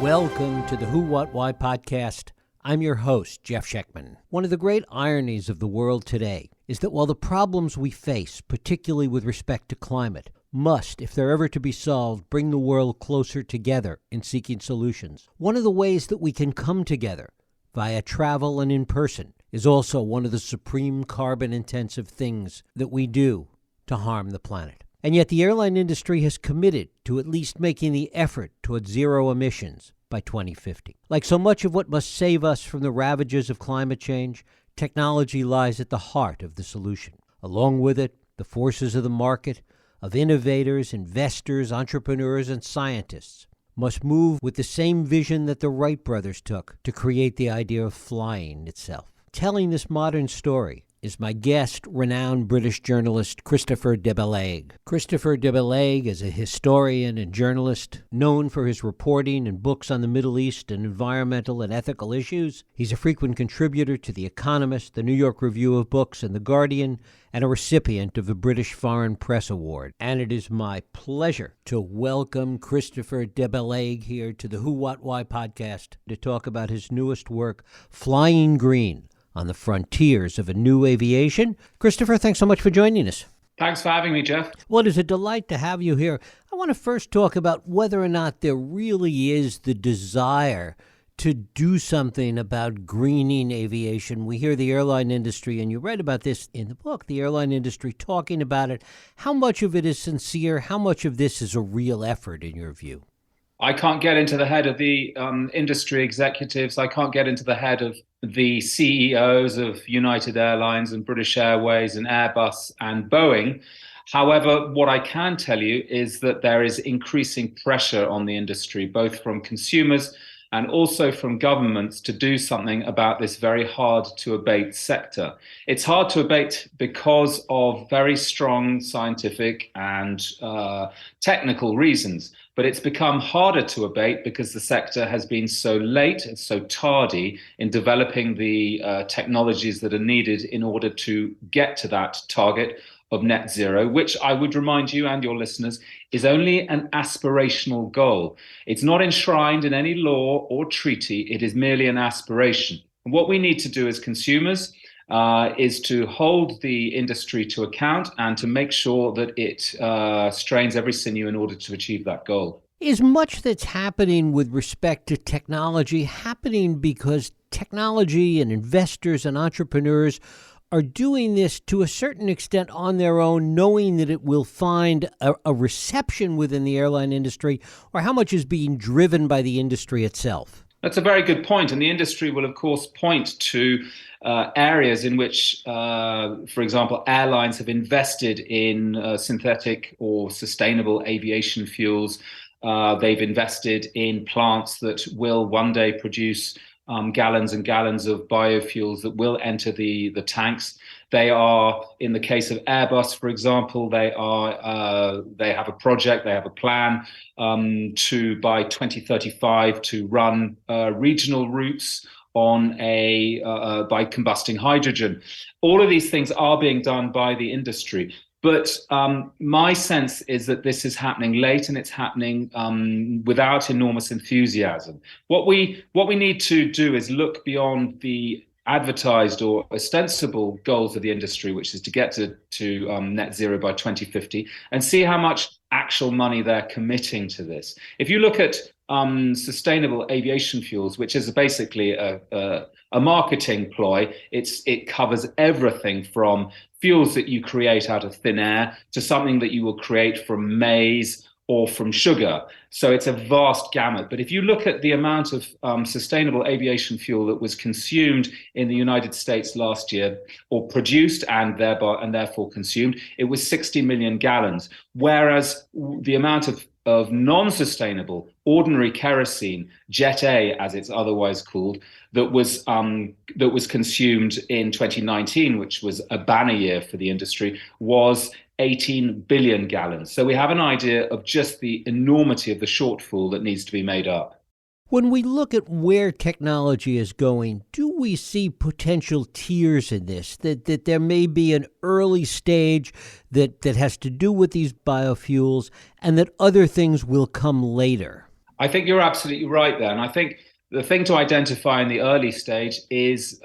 Welcome to the Who, What, Why podcast. I'm your host, Jeff Schechtman. One of the great ironies of the world today is that while the problems we face, particularly with respect to climate, must, if they're ever to be solved, bring the world closer together in seeking solutions, one of the ways that we can come together via travel and in person is also one of the supreme carbon-intensive things that we do to harm the planet. And yet the airline industry has committed to at least making the effort towards zero emissions by 2050. Like so much of what must save us from the ravages of climate change, technology lies at the heart of the solution. Along with it, the forces of the market, of innovators, investors, entrepreneurs, and scientists must move with the same vision that the Wright brothers took to create the idea of flying itself. Telling this modern story is my guest, renowned British journalist Christopher de Bellaigue. Christopher de Bellaigue is a historian and journalist known for his reporting and books on the Middle East and environmental and ethical issues. He's a frequent contributor to The Economist, the New York Review of Books, and The Guardian, and a recipient of the British Foreign Press Award. And it is my pleasure to welcome Christopher de Bellaigue here to the Who, What, Why podcast to talk about his newest work, Flying Green, on the frontiers of a new aviation. Christopher, thanks so much for joining us. Thanks for having me, Jeff. Well, it is a delight to have you here. I want to first talk about whether or not there really is the desire to do something about greening aviation. We hear the airline industry, and you write about this in the book, the airline industry talking about it. How much of it is sincere? How much of this is a real effort in your view? I can't get into the head of the industry executives. I can't get into the head of the CEOs of United Airlines and British Airways and Airbus and Boeing. However, what I can tell you is that there is increasing pressure on the industry, both from consumers and also from governments, to do something about this very hard to abate sector. It's hard to abate because of very strong scientific and technical reasons, but it's become harder to abate because the sector has been so late and so tardy in developing the technologies that are needed in order to get to that target of net zero, which I would remind you and your listeners is only an aspirational goal. It's not enshrined in any law or treaty. It is merely an aspiration. And what we need to do as consumers is to hold the industry to account and to make sure that it strains every sinew in order to achieve that goal. Is much that's happening with respect to technology happening because technology and investors and entrepreneurs are doing this to a certain extent on their own, knowing that it will find a reception within the airline industry, or how much is being driven by the industry itself? That's a very good point. And the industry will, of course, point to areas in which, for example, airlines have invested in synthetic or sustainable aviation fuels. They've invested in plants that will one day produce gallons and gallons of biofuels that will enter the tanks. They are, in the case of Airbus, for example, they have a project, they have a plan to by 2035 to run regional routes on by combusting hydrogen. All of these things are being done by the industry. But my sense is that this is happening late and it's happening without enormous enthusiasm. What we need to do is look beyond the advertised or ostensible goals of the industry, which is to get to net zero by 2050, and see how much actual money they're committing to this. If you look at sustainable aviation fuels, which is basically a marketing ploy, it covers everything from fuels that you create out of thin air to something that you will create from maize or from sugar. So it's a vast gamut. But if you look at the amount of sustainable aviation fuel that was consumed in the United States last year, or produced and therefore consumed, it was 60 million gallons. Whereas the amount of non-sustainable, ordinary kerosene, Jet A, as it's otherwise called, that was consumed in 2019, which was a banner year for the industry, was 18 billion gallons. So we have an idea of just the enormity of the shortfall that needs to be made up. When we look at where technology is going, do we see potential tiers in this, that there may be an early stage that has to do with these biofuels and that other things will come later? I think you're absolutely right there. And I think the thing to identify in the early stage is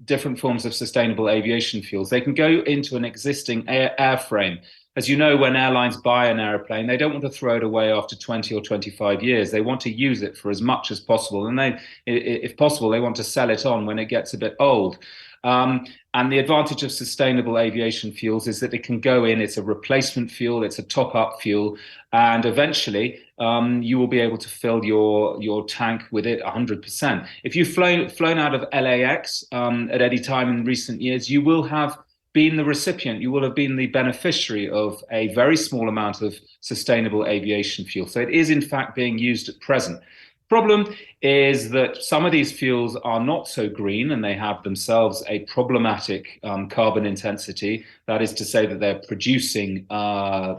different forms of sustainable aviation fuels. They can go into an existing airframe. As you know, when airlines buy an airplane, they don't want to throw it away after 20 or 25 years. They want to use it for as much as possible. And if possible, they want to sell it on when it gets a bit old. And the advantage of sustainable aviation fuels is that it can go in, it's a replacement fuel, it's a top-up fuel, and eventually you will be able to fill your tank with it 100%. If you've flown out of LAX at any time in recent years, you will have been the recipient, you will have been the beneficiary of a very small amount of sustainable aviation fuel. So it is in fact being used at present. Problem is that some of these fuels are not so green and they have themselves a problematic carbon intensity. That is to say that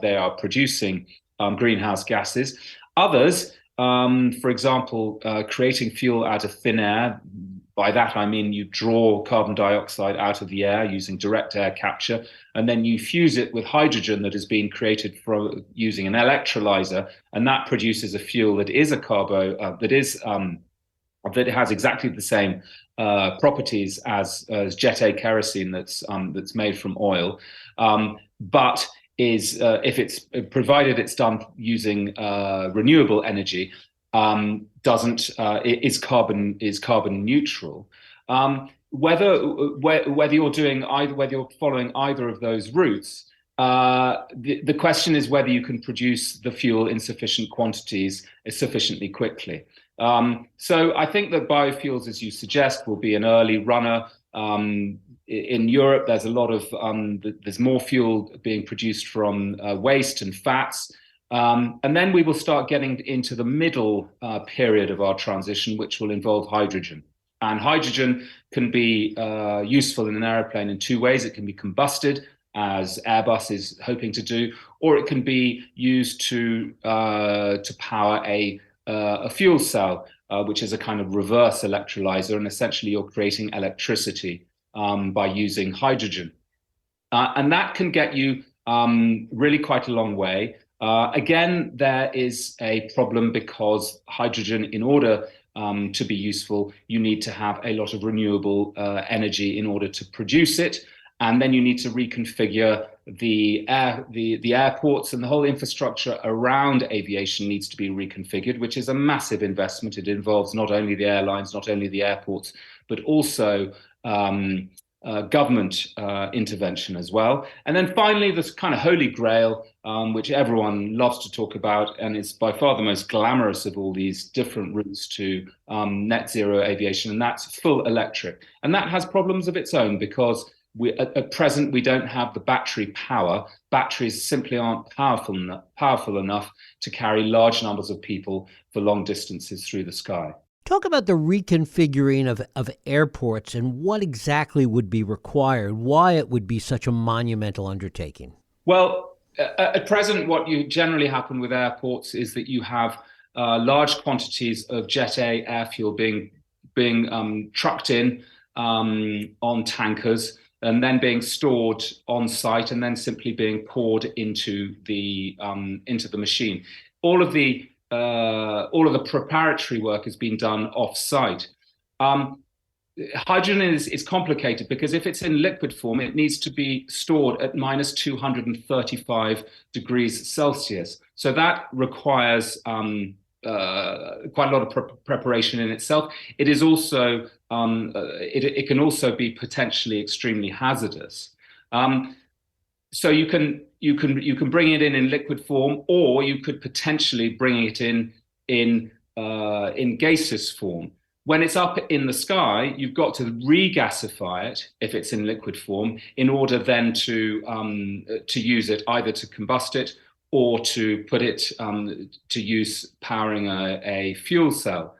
they are producing greenhouse gases. Others, for example, creating fuel out of thin air. By that, I mean you draw carbon dioxide out of the air using direct air capture, and then you fuse it with hydrogen that has been created from using an electrolyzer, and that produces a fuel that is a that has exactly the same properties as Jet A kerosene that's made from oil, but is if it's provided it's done using renewable energy. Is carbon neutral. Whether you're following either of those routes, the question is whether you can produce the fuel in sufficient quantities sufficiently quickly. So I think that biofuels, as you suggest, will be an early runner. In Europe, there's a lot of there's more fuel being produced from waste and fats. And then we will start getting into the middle period of our transition, which will involve hydrogen. And hydrogen can be useful in an airplane in two ways. It can be combusted, as Airbus is hoping to do, or it can be used to power a fuel cell, which is a kind of reverse electrolyzer. And essentially, you're creating electricity by using hydrogen. And that can get you really quite a long way. Again, there is a problem because hydrogen, in order to be useful, you need to have a lot of renewable energy in order to produce it. And then you need to reconfigure the airports, and the whole infrastructure around aviation needs to be reconfigured, which is a massive investment. It involves not only the airlines, not only the airports, but also government intervention as well. And then finally, this kind of holy grail, which everyone loves to talk about, and it's by far the most glamorous of all these different routes to net zero aviation, and that's full electric. And that has problems of its own because at present, we don't have the battery power. Batteries simply aren't powerful enough to carry large numbers of people for long distances through the sky. Talk about the reconfiguring of airports and what exactly would be required, why it would be such a monumental undertaking. Well, at present, what you generally happen with airports is that you have large quantities of Jet A air fuel being trucked in on tankers and then being stored on site and then simply being poured into the machine. All of the preparatory work has been done off-site. Hydrogen is complicated because if it's in liquid form, it needs to be stored at minus 235 degrees Celsius. So that requires quite a lot of preparation in itself. It is also it can also be potentially extremely hazardous. So you can bring it in liquid form, or you could potentially bring it in gaseous form. When it's up in the sky, you've got to regasify it if it's in liquid form, in order then to use it either to combust it or to put it to use powering a fuel cell.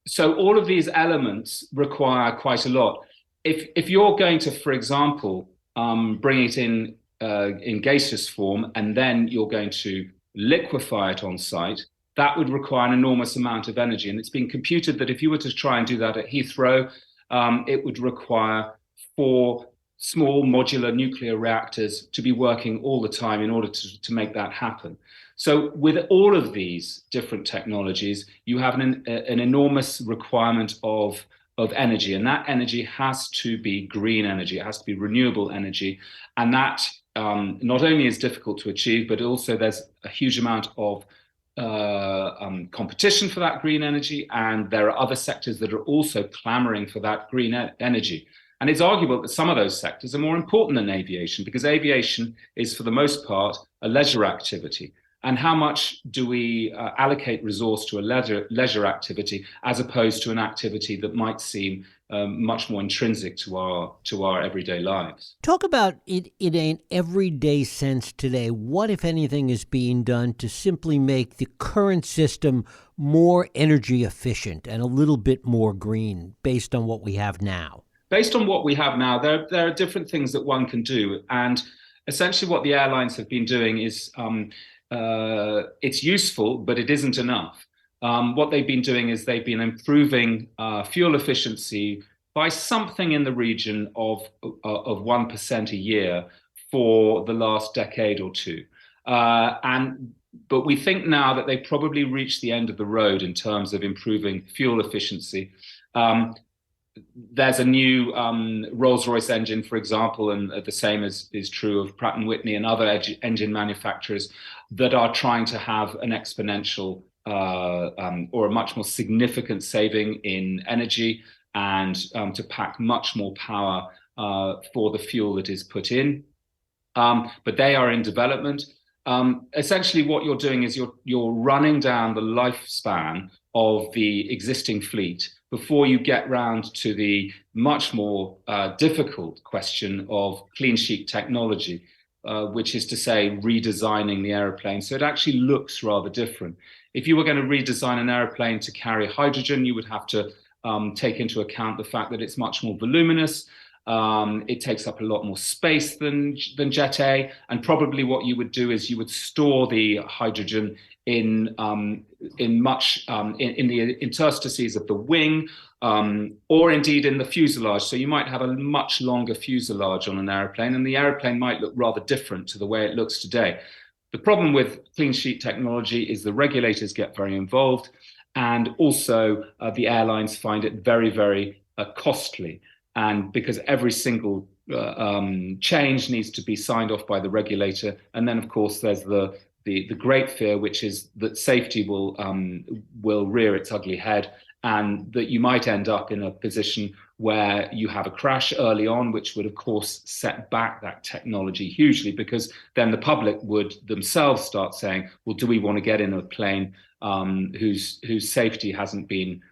So all of these elements require quite a lot. If you're going to, for example, bring it in gaseous form and then you're going to liquefy it on site, that would require an enormous amount of energy. And it's been computed that if you were to try and do that at Heathrow, it would require 4 small modular nuclear reactors to be working all the time in order to make that happen. So with all of these different technologies, you have an enormous requirement of energy, and that energy has to be green energy. It has to be renewable energy, and that not only is difficult to achieve, but also there's a huge amount of competition for that green energy, and there are other sectors that are also clamoring for that green energy. And it's arguable that some of those sectors are more important than aviation, because aviation is, for the most part, a leisure activity. And how much do we allocate resource to a leisure activity as opposed to an activity that might seem much more intrinsic to our everyday lives? Talk about it in an everyday sense today. What, if anything, is being done to simply make the current system more energy efficient and a little bit more green based on what we have now? Based on what we have now, there are different things that one can do. And essentially what the airlines have been doing is it's useful, but it isn't enough. What they've been doing is they've been improving fuel efficiency by something in the region of 1% a year for the last decade or two. But we think now that they've probably reached the end of the road in terms of improving fuel efficiency. There's a new Rolls-Royce engine, for example, and the same is true of Pratt & Whitney and other engine manufacturers that are trying to have an exponential or a much more significant saving in energy and to pack much more power for the fuel that is put in. But they are in development. Essentially, what you're doing is you're running down the lifespan of the existing fleet before you get round to the much more difficult question of clean sheet technology, which is to say redesigning the aeroplane so it actually looks rather different. If you were going to redesign an aeroplane to carry hydrogen, you would have to take into account the fact that it's much more voluminous. It takes up a lot more space than Jet A, and probably what you would do is you would store the hydrogen in the interstices of the wing, or indeed in the fuselage. So you might have a much longer fuselage on an airplane, and the airplane might look rather different to the way it looks today. The problem with clean sheet technology is the regulators get very involved, and also the airlines find it very, very costly. And because every single change needs to be signed off by the regulator. And then, of course, there's the great fear, which is that safety will rear its ugly head, and that you might end up in a position where you have a crash early on, which would, of course, set back that technology hugely, because then the public would themselves start saying, well, do we want to get in a plane whose safety hasn't been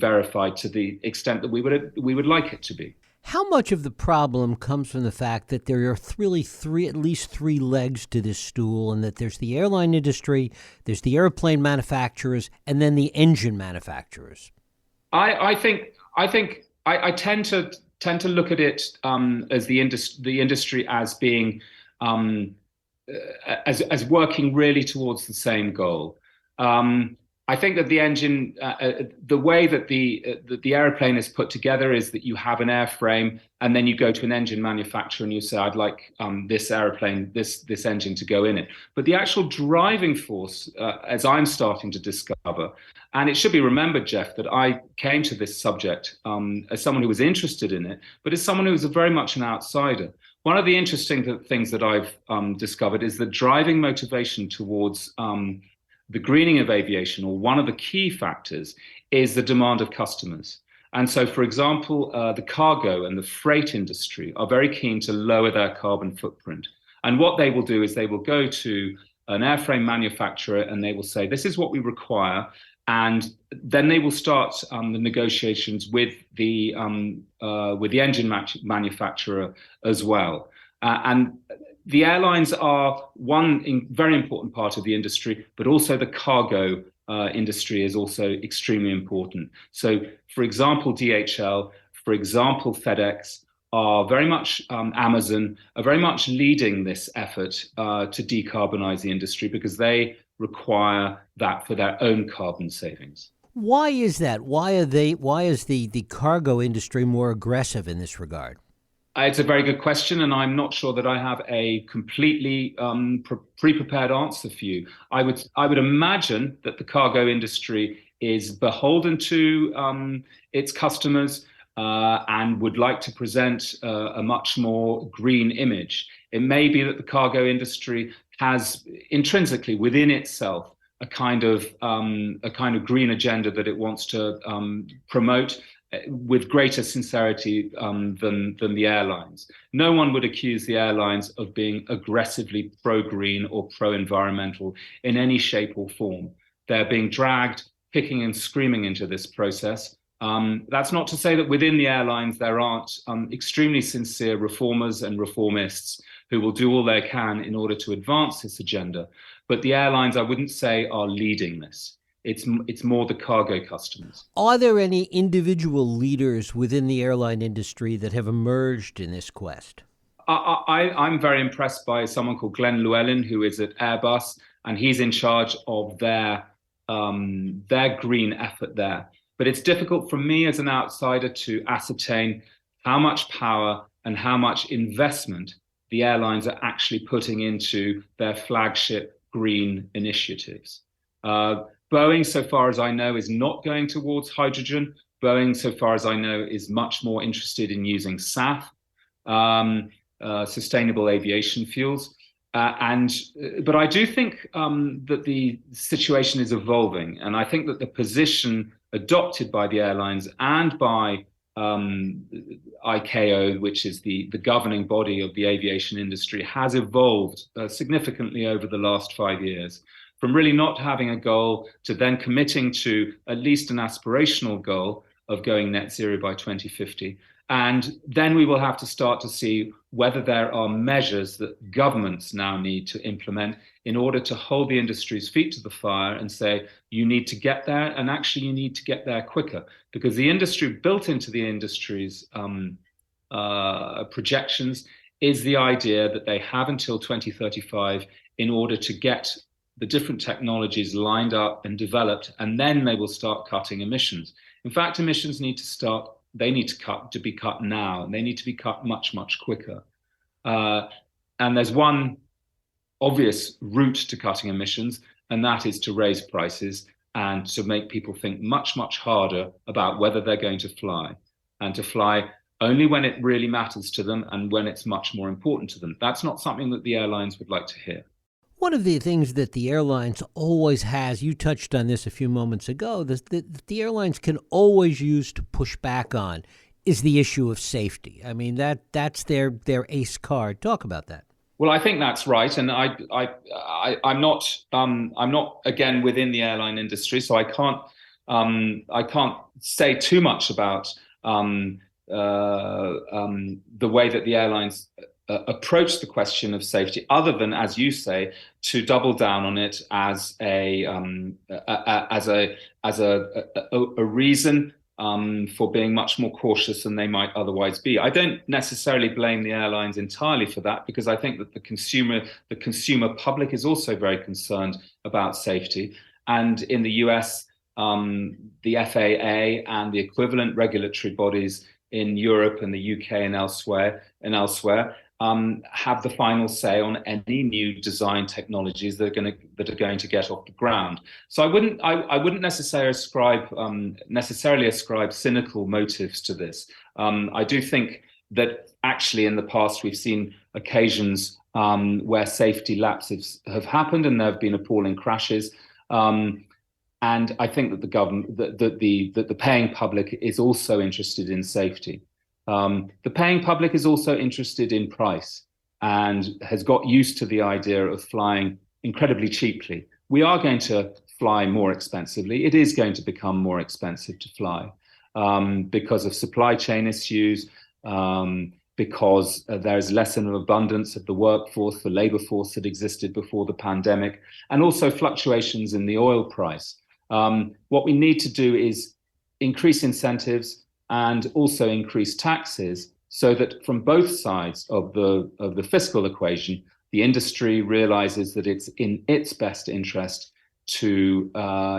verified to the extent that we would like it to be? How much of the problem comes from the fact that there are at least three legs to this stool, and that there's the airline industry, there's the airplane manufacturers, and then the engine manufacturers? I tend to look at it as the industry as being as working really towards the same goal. I think that the engine, the way that the airplane is put together is that you have an airframe, and then you go to an engine manufacturer and you say, I'd like this airplane, this engine to go in it. But the actual driving force, as I'm starting to discover, and it should be remembered, Jeff, that I came to this subject as someone who was interested in it, but as someone who was very much an outsider. One of the interesting things that I've discovered is the driving motivation towards the greening of aviation, or one of the key factors, is the demand of customers. And so, for example, the cargo and the freight industry are very keen to lower their carbon footprint. And what they will do is they will go to an airframe manufacturer and they will say, this is what we require. And then they will start the negotiations with the engine manufacturer as well. And the airlines are one very important part of the industry, but also the cargo industry is also extremely important. So, for example, DHL, for example, FedEx, are very much, Amazon, are very much leading this effort to decarbonize the industry, because they require that for their own carbon savings. Why is that? Why is the cargo industry more aggressive in this regard? It's a very good question, and I'm not sure that I have a completely pre-prepared answer for you. I would imagine that the cargo industry is beholden to its customers and would like to present a much more green image. It may be that the cargo industry has intrinsically within itself a kind of green agenda that it wants to promote with greater sincerity than the airlines. No one would accuse the airlines of being aggressively pro-green or pro-environmental in any shape or form. They're being dragged, kicking and screaming into this process. That's not to say that within the airlines there aren't extremely sincere reformers and reformists who will do all they can in order to advance this agenda. But the airlines, I wouldn't say, are leading this. It's more the cargo customers. Are there any individual leaders within the airline industry that have emerged in this quest? I'm very impressed by someone called Glenn Llewellyn, who is at Airbus, and he's in charge of their green effort there. But it's difficult for me as an outsider to ascertain how much power and how much investment the airlines are actually putting into their flagship green initiatives. Boeing, so far as I know, is not going towards hydrogen. Boeing, so far as I know, is much more interested in using SAF, sustainable aviation fuels. But I do think that the situation is evolving, and I think that the position adopted by the airlines and by ICAO, which is the governing body of the aviation industry, has evolved significantly over the last 5 years. From really not having a goal to then committing to at least an aspirational goal of going net zero by 2050. And then we will have to start to see whether there are measures that governments now need to implement in order to hold the industry's feet to the fire and say, you need to get there, and actually you need to get there quicker. Because the industry, built into the industry's projections, is the idea that they have until 2035 in order to get the different technologies lined up and developed, and then they will start cutting emissions. In fact, emissions need to be cut now, and they need to be cut much, much quicker. And there's one obvious route to cutting emissions, and that is to raise prices and to make people think much, much harder about whether they're going to fly, and to fly only when it really matters to them and when it's much more important to them. That's not something that the airlines would like to hear. One of the things that the airlines always has, you touched on this a few moments ago, that the airlines can always use to push back on is the issue of safety. I mean, that's their ace card. Talk about that. Well, I think that's right, and I'm not again within the airline industry, so I can't say too much about the way that the airlines approach the question of safety, other than, as you say, to double down on it as a reason for being much more cautious than they might otherwise be. I don't necessarily blame the airlines entirely for that, because I think that the consumer public is also very concerned about safety. And in the US, the FAA and the equivalent regulatory bodies in Europe and the UK and elsewhere have the final say on any new design technologies that are going to get off the ground. So I wouldn't necessarily ascribe cynical motives to this. I do think that actually in the past we've seen occasions where safety lapses have happened, and there have been appalling crashes. And I think that the government, that the paying public is also interested in safety. The paying public is also interested in price and has got used to the idea of flying incredibly cheaply. We are going to fly more expensively. It is going to become more expensive to fly because of supply chain issues, because there's less of an abundance of the workforce, the labor force that existed before the pandemic, and also fluctuations in the oil price. What we need to do is increase incentives and also increase taxes, so that from both sides of the fiscal equation, the industry realizes that it's in its best interest to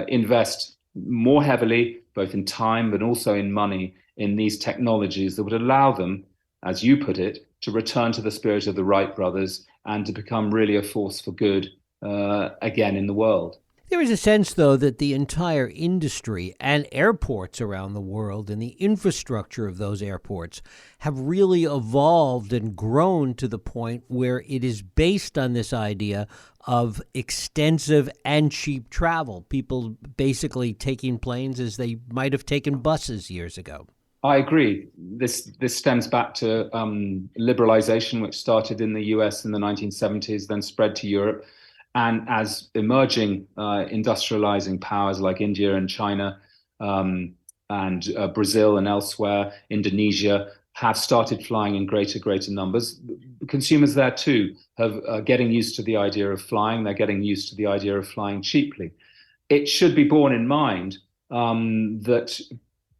invest more heavily, both in time but also in money, in these technologies that would allow them as you put it, to return to the spirit of the Wright brothers and to become really a force for good again in the world. There is a sense, though, that the entire industry and airports around the world and the infrastructure of those airports have really evolved and grown to the point where it is based on this idea of extensive and cheap travel, people basically taking planes as they might have taken buses years ago. I agree. This stems back to liberalization, which started in the US in the 1970s, then spread to Europe. And as emerging industrializing powers like India and China and Brazil and elsewhere, Indonesia, have started flying in greater numbers, consumers there too are getting used to the idea of flying. They're getting used to the idea of flying cheaply. It should be borne in mind that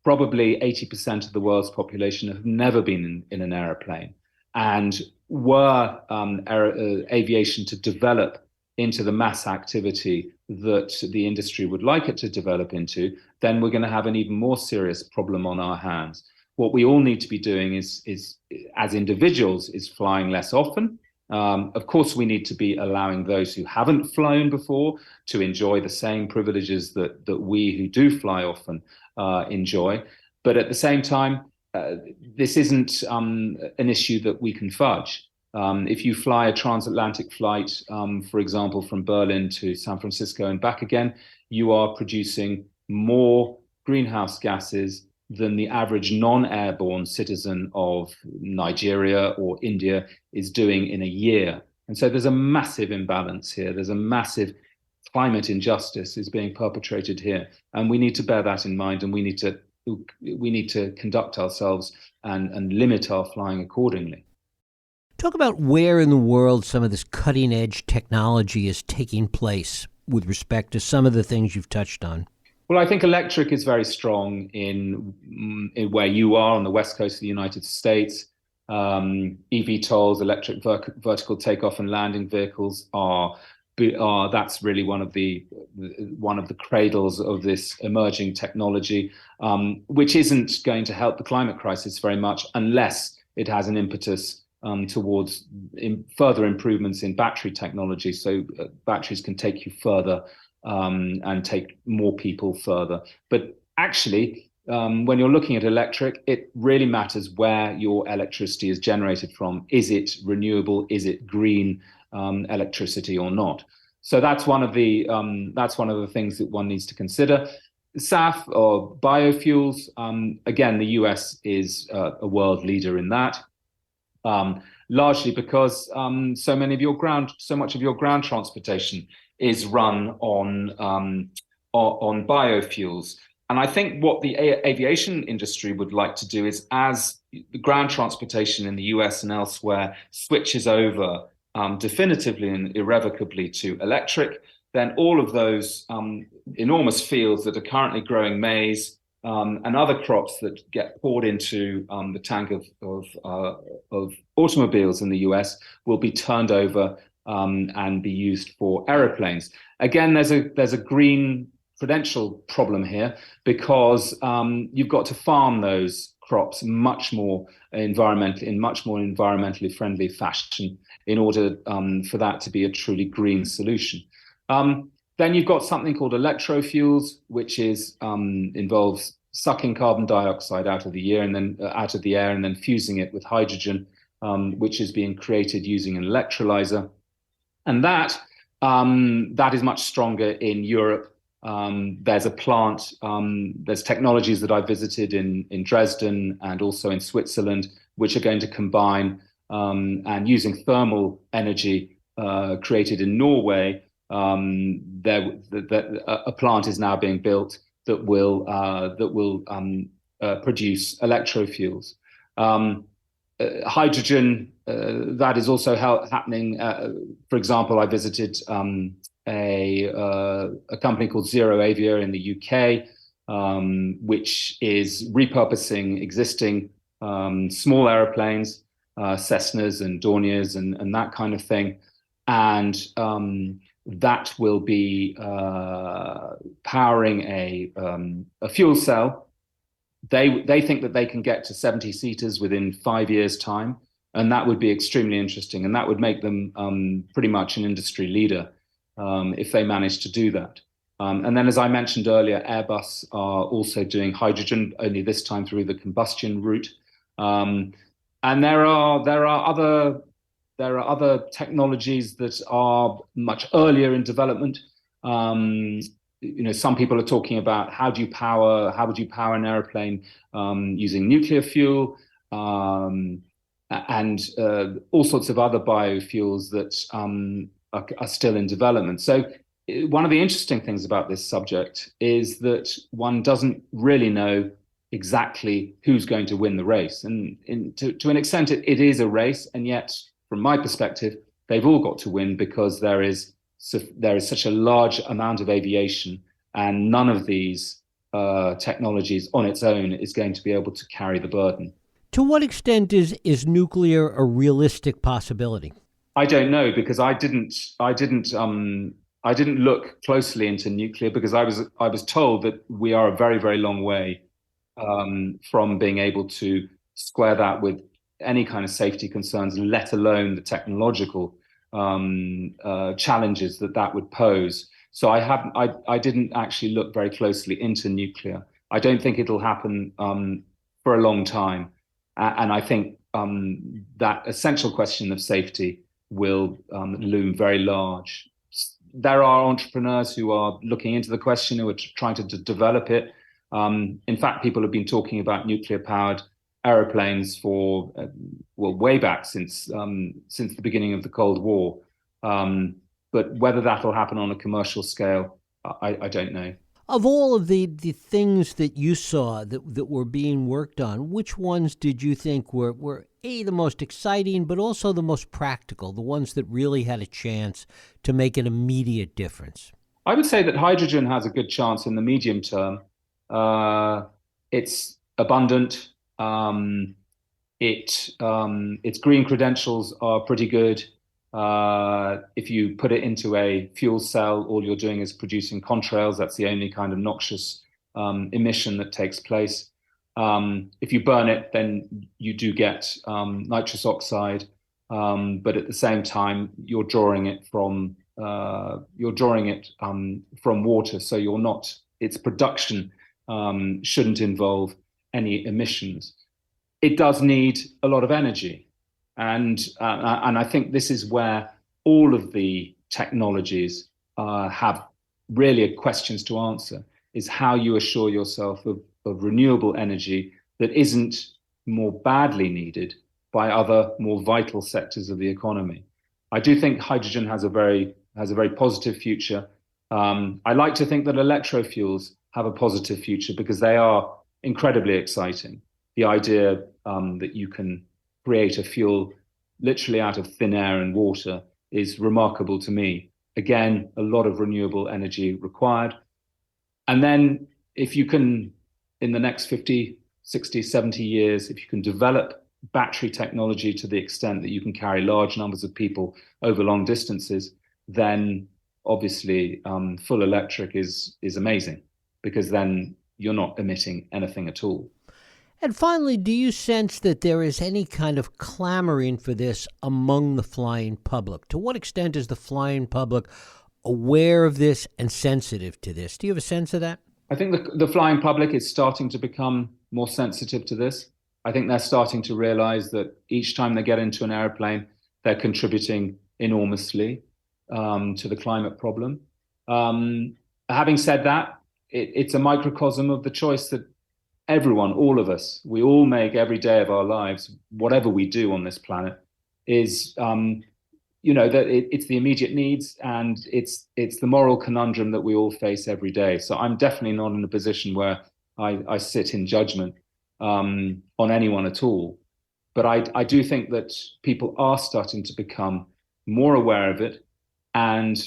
probably 80% of the world's population have never been in an aeroplane. And were aviation to develop into the mass activity that the industry would like it to develop into, then we're going to have an even more serious problem on our hands. What we all need to be doing is as individuals, is flying less often. Of course, we need to be allowing those who haven't flown before to enjoy the same privileges that we who do fly often enjoy. But at the same time, this isn't an issue that we can fudge. If you fly a transatlantic flight, for example, from Berlin to San Francisco and back again, you are producing more greenhouse gases than the average non-airborne citizen of Nigeria or India is doing in a year. And so there's a massive imbalance here. There's a massive climate injustice is being perpetrated here. And we need to bear that in mind, and we need to conduct ourselves and limit our flying accordingly. Talk about where in the world some of this cutting-edge technology is taking place with respect to some of the things you've touched on. Well, I think electric is very strong in where you are on the west coast of the United States. eVTOLs, electric vertical takeoff and landing vehicles that's really one of the cradles of this emerging technology, which isn't going to help the climate crisis very much unless it has an impetus towards further improvements in battery technology, so batteries can take you further and take more people further. But actually, when you're looking at electric, it really matters where your electricity is generated from. Is it renewable? Is it green electricity or not? So that's one of the things that one needs to consider. SAF or biofuels. Again, the US is a world leader in that. Largely because so much of your ground transportation is run on biofuels. And I think what the aviation industry would like to do is, as the ground transportation in the US and elsewhere switches over definitively and irrevocably to electric, then all of those enormous fields that are currently growing maize and other crops that get poured into the tank of automobiles in the US will be turned over and be used for aeroplanes. Again, there's a green credential problem here, because you've got to farm those crops much more environmentally friendly fashion in order for that to be a truly green solution. Then you've got something called electrofuels, which involves sucking carbon dioxide out of the air and then fusing it with hydrogen, which is being created using an electrolyzer. And that is much stronger in Europe. There's a plant, there's technologies that I visited in Dresden and also in Switzerland, which are going to combine and using thermal energy created in Norway. A plant is now being built that will produce electrofuels. Hydrogen, that is also happening. For example, I visited a company called Zero-emission in the UK, which is repurposing existing small aeroplanes, Cessnas and Dorniers and that kind of thing. And that will be powering a fuel cell they think that they can get to 70 seaters within 5 years' time, and that would be extremely interesting, and that would make them pretty much an industry leader if they manage to do that. And then, as I mentioned earlier, Airbus are also doing hydrogen, only this time through the combustion route. And there are other technologies that are much earlier in development. Some people are talking about how would you power an airplane using nuclear fuel, and all sorts of other biofuels that are still in development. So one of the interesting things about this subject is that one doesn't really know exactly who's going to win the race. And to an extent, it is a race. And yet, from my perspective, they've all got to win because there is such a large amount of aviation, and none of these technologies on its own is going to be able to carry the burden. To what extent is nuclear a realistic possibility? I don't know, because I didn't look closely into nuclear, because I was told that we are a very, very long way from being able to square that with any kind of safety concerns, let alone the technological challenges that would pose. So I didn't actually look very closely into nuclear. I don't think it'll happen for a long time, and I think that essential question of safety will loom very large. There are entrepreneurs who are looking into the question, who are trying to develop it. In fact, people have been talking about nuclear-powered aeroplanes for way back since the beginning of the Cold War. But whether that will happen on a commercial scale, I don't know. Of all of the things that you saw that were being worked on, which ones did you think were the most exciting, but also the most practical, the ones that really had a chance to make an immediate difference? I would say that hydrogen has a good chance in the medium term. It's abundant. Its green credentials are pretty good. If you put it into a fuel cell, all you're doing is producing contrails. That's the only kind of noxious emission that takes place. If you burn it, then you do get nitrous oxide, but at the same time, you're drawing it from water. So its production shouldn't involve any emissions. It does need a lot of energy. And I think this is where all of the technologies have really questions to answer, is how you assure yourself of renewable energy that isn't more badly needed by other more vital sectors of the economy. I do think hydrogen has a very positive future. I like to think that electrofuels have a positive future because they are incredibly exciting. The idea that you can create a fuel literally out of thin air and water is remarkable to me. Again, a lot of renewable energy required. And then if you can, in the next 50, 60, 70 years, if you can develop battery technology to the extent that you can carry large numbers of people over long distances, then obviously full electric is amazing, because then you're not emitting anything at all. And finally, do you sense that there is any kind of clamoring for this among the flying public? To what extent is the flying public aware of this and sensitive to this? Do you have a sense of that? I think the flying public is starting to become more sensitive to this. I think they're starting to realize that each time they get into an airplane, they're contributing enormously to the climate problem. Having said that, it's a microcosm of the choice that everyone, all of us, we all make every day of our lives, whatever we do on this planet, is that it's the immediate needs, and it's the moral conundrum that we all face every day. So I'm definitely not in a position where I sit in judgment on anyone at all. But I do think that people are starting to become more aware of it, and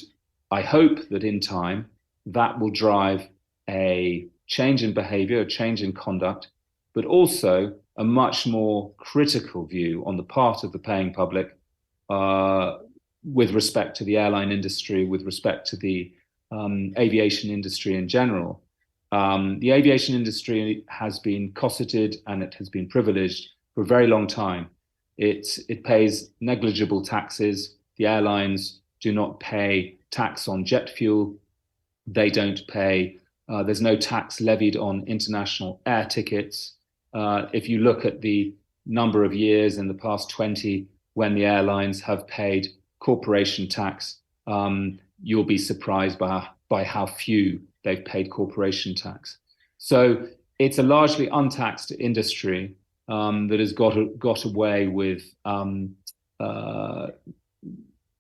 I hope that in time that will drive a change in behavior, a change in conduct, but also a much more critical view on the part of the paying public with respect to the airline industry, with respect to the aviation industry in general. The aviation industry has been cosseted and it has been privileged for a very long time. It pays negligible taxes. The airlines do not pay tax on jet fuel. They don't pay, there's no tax levied on international air tickets. If you look at the number of years in the past 20 when the airlines have paid corporation tax, you'll be surprised by how few they've paid corporation tax. So it's a largely untaxed industry that has got away with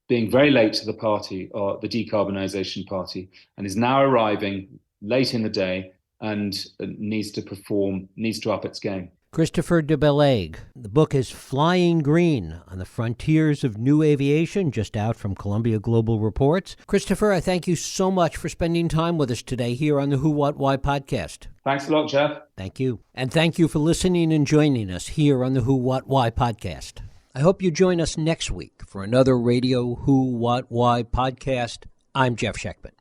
being very late to the party, or the decarbonisation party, and is now arriving late in the day and needs to up its game. Christopher de Bellaigue. The book is Flying Green on the Frontiers of New Aviation, just out from Columbia Global Reports. Christopher, I thank you so much for spending time with us today here on the Who, What, Why podcast. Thanks a lot, Jeff. Thank you. And thank you for listening and joining us here on the Who, What, Why podcast. I hope you join us next week for another Radio Who, What, Why podcast. I'm Jeff Sheckman.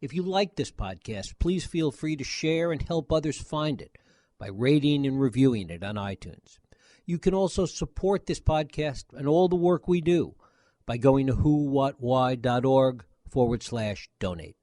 If you like this podcast, please feel free to share and help others find it by rating and reviewing it on iTunes. You can also support this podcast and all the work we do by going to whowhatwhy.org/donate.